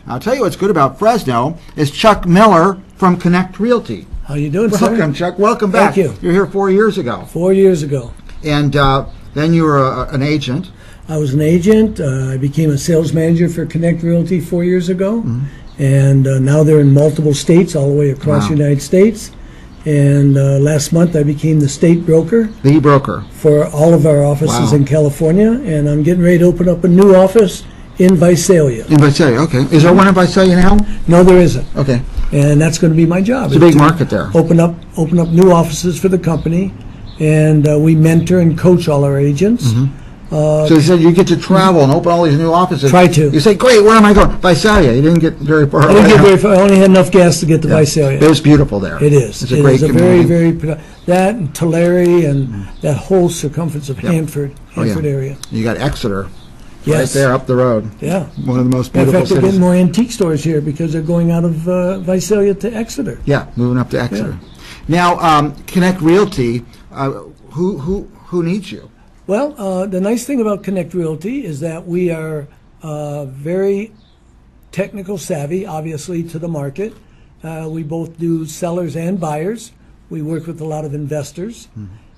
I'll tell you what's good about Fresno is Chuck Miller from Connect Realty. How you doing, sir? Welcome, Chuck. Welcome back. Thank you. You're here 4 years ago. 4 years ago. And then you were an agent. I was an agent. I became a sales manager for Connect Realty 4 years ago. And now they're in multiple states all the way across the United States. And last month I became the state broker. The broker. For all of our offices in California. And I'm getting ready to open up a new office in Visalia. In Visalia, okay. Is there one in Visalia now? No, there isn't. Okay. And that's going to be my job. It's a big market there. Open up new offices for the company. And we mentor and coach all our agents. So you said you get to travel and open all these new offices. Try to. You say, great, where am I going? Visalia. You didn't get very far. I didn't get very far. I only had enough gas to get to Visalia. It was beautiful there. It is. It's a great community. Very, that and Tulare and that whole circumference of Hanford area. You got Exeter right Yes. there up the road. Yeah. One of the most In beautiful fact, they're cities. getting more antique stores here because they're going out of Visalia to Exeter. Yeah, moving up to Exeter. Now, Connect Realty, who needs you? Well, the nice thing about Connect Realty is that we are very technical savvy, obviously, to the market. We both do sellers and buyers. We work with a lot of investors.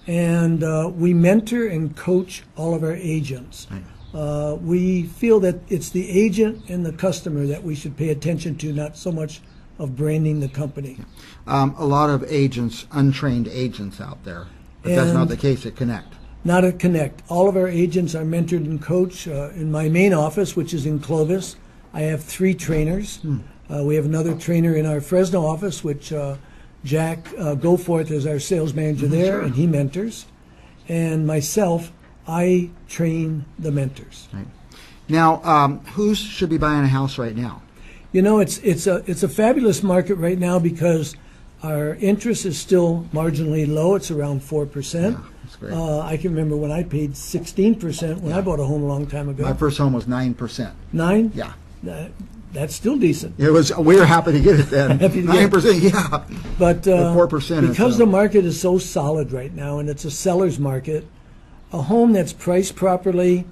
And we mentor and coach all of our agents. We feel that it's the agent and the customer that we should pay attention to, not so much of branding the company. A lot of agents, untrained agents out there, but that's not the case at Connect. Not at Connect. All of our agents are mentored and coached. In my main office, which is in Clovis, I have 3 trainers. We have another trainer in our Fresno office, which Jack Goforth is our sales manager there, and he mentors. And myself, I train the mentors. Right. Now, who should be buying a house right now? You know, it's a fabulous market right now because our interest is still marginally low. It's around 4%. That's great. I can remember when I paid 16% when I bought a home a long time ago. My first home was 9%. 9? Yeah. That's still decent. It was. We were happy to get it then. 9%, yeah. But 4% because the market is so solid right now, and it's a seller's market, a home that's priced properly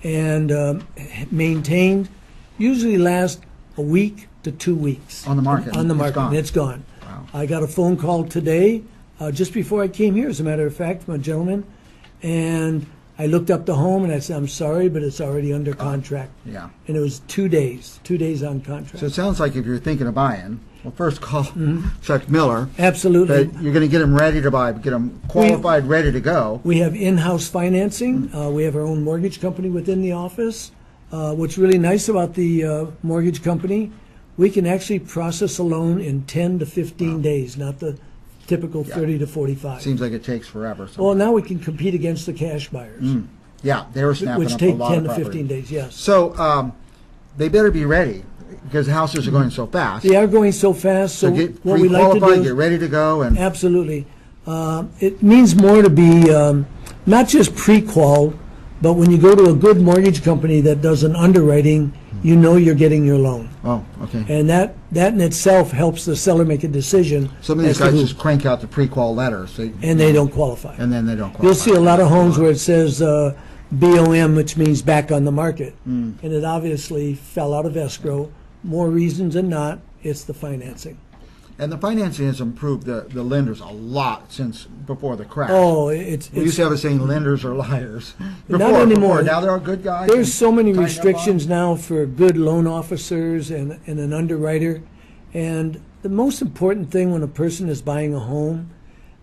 and maintained usually lasts a week to 2 weeks. On the market. On the market, gone. and it's gone. Wow. I got a phone call today, just before I came here, as a matter of fact, from a gentleman, and I looked up the home and I said, I'm sorry, but it's already under contract. Yeah. And it was 2 days on contract. So it sounds like if you're thinking of buying, well, first call Chuck Miller. Absolutely. But you're going to get them ready to buy, get them qualified, ready to go. We have in-house financing. We have our own mortgage company within the office. What's really nice about the mortgage company, we can actually process a loan in 10 to 15 days, not the typical 30 to 45. Seems like it takes forever. Well, now we can compete against the cash buyers, Yeah, they were snapping which up take a lot 10 of to property. 15 days, yes. So they better be ready because the houses are going so fast. They are going so fast, so get what we like to pre-qualified, do get ready to go, and absolutely. It means more to be not just pre-qual, but when you go to a good mortgage company that does an underwriting, you know you're getting your loan. oh, okay. And that in itself helps the seller make a decision. Some of these as to guys who- just crank out the pre-qual letters, and they don't qualify. and then they don't qualify. You'll see a lot of homes where it says BOM, which means back on the market. And it obviously fell out of escrow. More reasons than not, it's the financing. And the financing has improved the lenders a lot since before the crash. Oh, we used to have a saying, lenders are liars. Not anymore. Now they're good guys. There's so many tighten up restrictions now for good loan officers and an underwriter. And the most important thing when a person is buying a home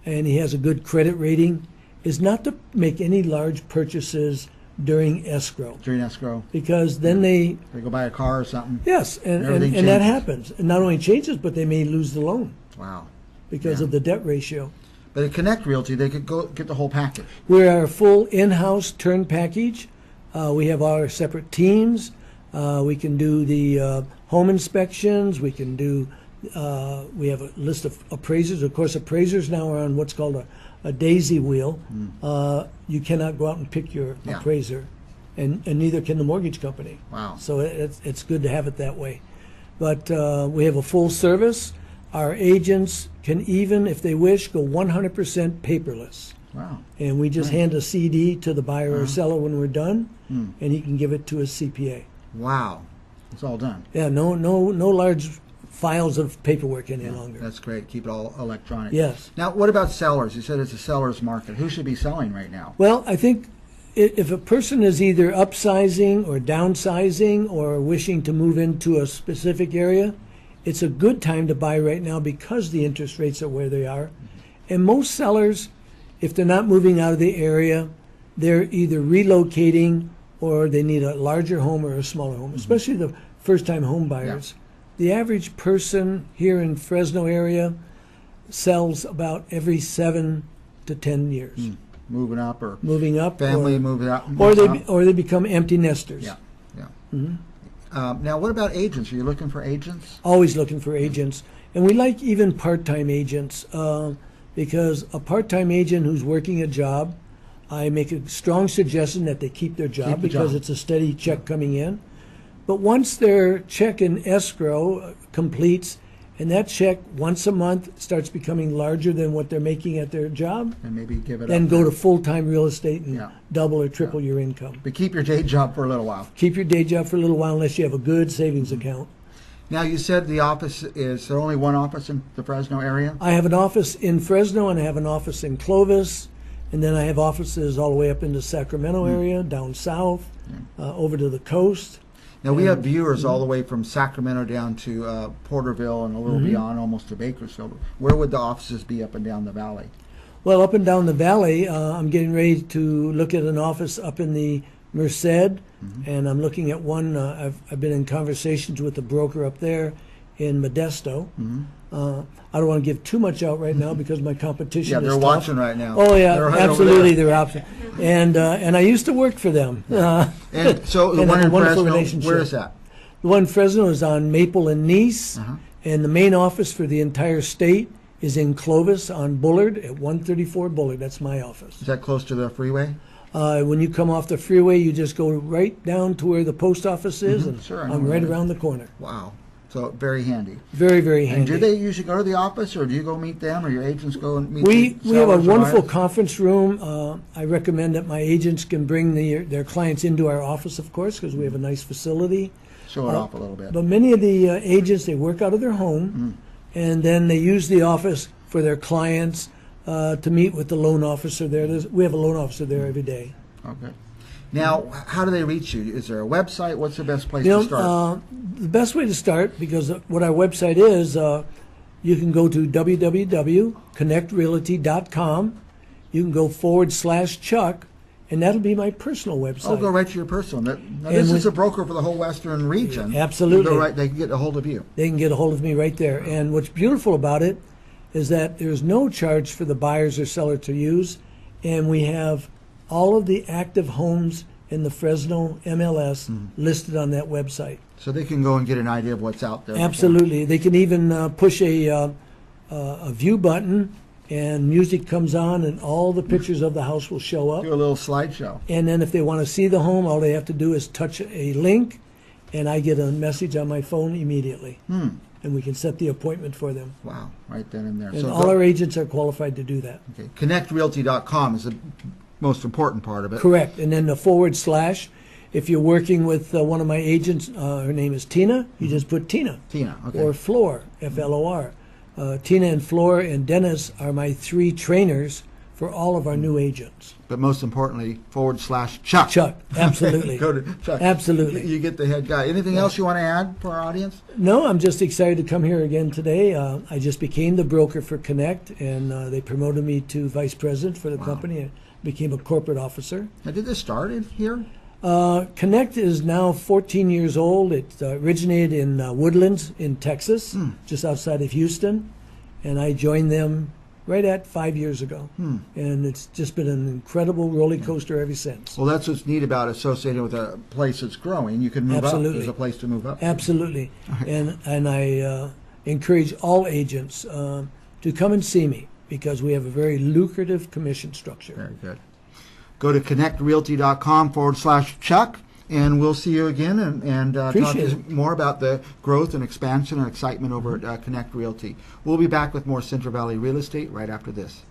and he has a good credit rating is not to make any large purchases during escrow. during escrow. Because then they, They go buy a car or something. yes, and Everything that changes. happens. And not only changes, but they may lose the loan Wow. because Yeah. of the debt ratio. But at Connect Realty, they could go get the whole package. We're a full in-house turn package. We have our separate teams. We can do the home inspections. We can do. We have a list of appraisers. Of course, appraisers now are on what's called a daisy wheel. You cannot go out and pick your Yeah. appraiser, and neither can the mortgage company. Wow. So it's good to have it that way. But we have a full service. Our agents can even, if they wish, go 100% paperless. Wow. And we just hand a CD to the buyer or seller when we're done, and he can give it to his CPA. Wow. It's all done. Yeah, no large files of paperwork any longer. That's great. Keep it all electronic. Yes. Now, what about sellers? You said it's a seller's market. Who should be selling right now? Well, I think if a person is either upsizing or downsizing or wishing to move into a specific area, it's a good time to buy right now because the interest rates are where they are. And most sellers, if they're not moving out of the area, they're either relocating or they need a larger home or a smaller home, especially the first-time home buyers. Yeah. The average person here in Fresno area sells about every 7 to 10 years. Moving up or Moving up, family moving out? or they become empty nesters. Yeah, yeah. Now, what about agents? Are you looking for agents? Always looking for agents, and we like even part-time agents because a part-time agent who's working a job, I make a strong suggestion that they keep their job Keep the because job. it's a steady check coming in. But once their check in escrow completes, and that check once a month starts becoming larger than what they're making at their job, And maybe give it then up. go to full-time real estate and Yeah. double or triple your income. But keep your day job for a little while. Keep your day job for a little while unless you have a good savings account. Now, you said the office is there only one office in the Fresno area? I have an office in Fresno and I have an office in Clovis, and then I have offices all the way up into Sacramento area, down south, over to the coast. Now, we have viewers all the way from Sacramento down to Porterville and a little beyond, almost to Bakersfield. Where would the offices be up and down the valley? Well, up and down the valley, I'm getting ready to look at an office up in the Merced, and I'm looking at one. I've been in conversations with the broker up there in Modesto. I don't want to give too much out right now because my competition Yeah, is they're tough. watching right now. Oh yeah, They're right over absolutely, there. they're option. And I used to work for them. And so the And one have a in wonderful Fresno, relationship. where is that? The one in Fresno is on Maple and Nice, Uh-huh. and the main office for the entire state is in Clovis on Bullard at 134 Bullard. That's my office. Is that close to the freeway? When you come off the freeway, you just go right down to where the post office is, and Sure, I know I'm where right it is. around the corner. Wow. So very handy. Very, very handy. And do they usually go to the office, or do you go meet them, or your agents go and meet We the have a sellers or wonderful buyers? conference room. I recommend that my agents can bring their clients into our office, of course, because we have a nice facility. Show it off a little bit. But many of the agents, they work out of their home, and then they use the office for their clients to meet with the loan officer there. We have a loan officer there every day. Okay. Now, how do they reach you? Is there a website? What's the best place You to know, start? the best way to start, because what our website is, you can go to www.connectrealty.com. You can go /Chuck, and that'll be my personal website. Oh, go right to your personal. Now, And this we- is a broker for the whole Western region. Absolutely. You go right, they can get a hold of you. They can get a hold of me right there. And what's beautiful about it is that there's no charge for the buyers or seller to use, and we have all of the active homes in the Fresno MLS listed on that website. So they can go and get an idea of what's out there. Absolutely. They can even push a view button, and music comes on, and all the pictures of the house will show up. Do a little slideshow. And then if they want to see the home, all they have to do is touch a link, and I get a message on my phone immediately. And we can set the appointment for them. Wow, right then and there. And So all our agents are qualified to do that. okay. ConnectRealty.com is the most important part of it. Correct. And then the /, if you're working with one of my agents, her name is Tina, you just put Tina. Tina, okay. Or Flor, Flor. Tina and Flor and Dennis are my 3 trainers for all of our new agents. But most importantly, /Chuck. Chuck, absolutely. Go to Chuck. Absolutely. You get the head guy. Anything else you want to add for our audience? No, I'm just excited to come here again today. I just became the broker for Connect, and they promoted me to vice president for the company and became a corporate officer. Now, did this start in here? Connect is now 14 years old. It originated in Woodlands in Texas, just outside of Houston, and I joined them right at 5 years ago. And it's just been an incredible roller coaster ever since. Well, that's what's neat about associating with a place that's growing. You can move up. Absolutely. There's a place to move up. Absolutely. And I encourage all agents to come and see me because we have a very lucrative commission structure. Very good. Go to connectrealty.com /Chuck, and we'll see you again and talk to Appreciate you more about the growth and expansion and excitement over at Connect Realty. We'll be back with more Central Valley real estate right after this.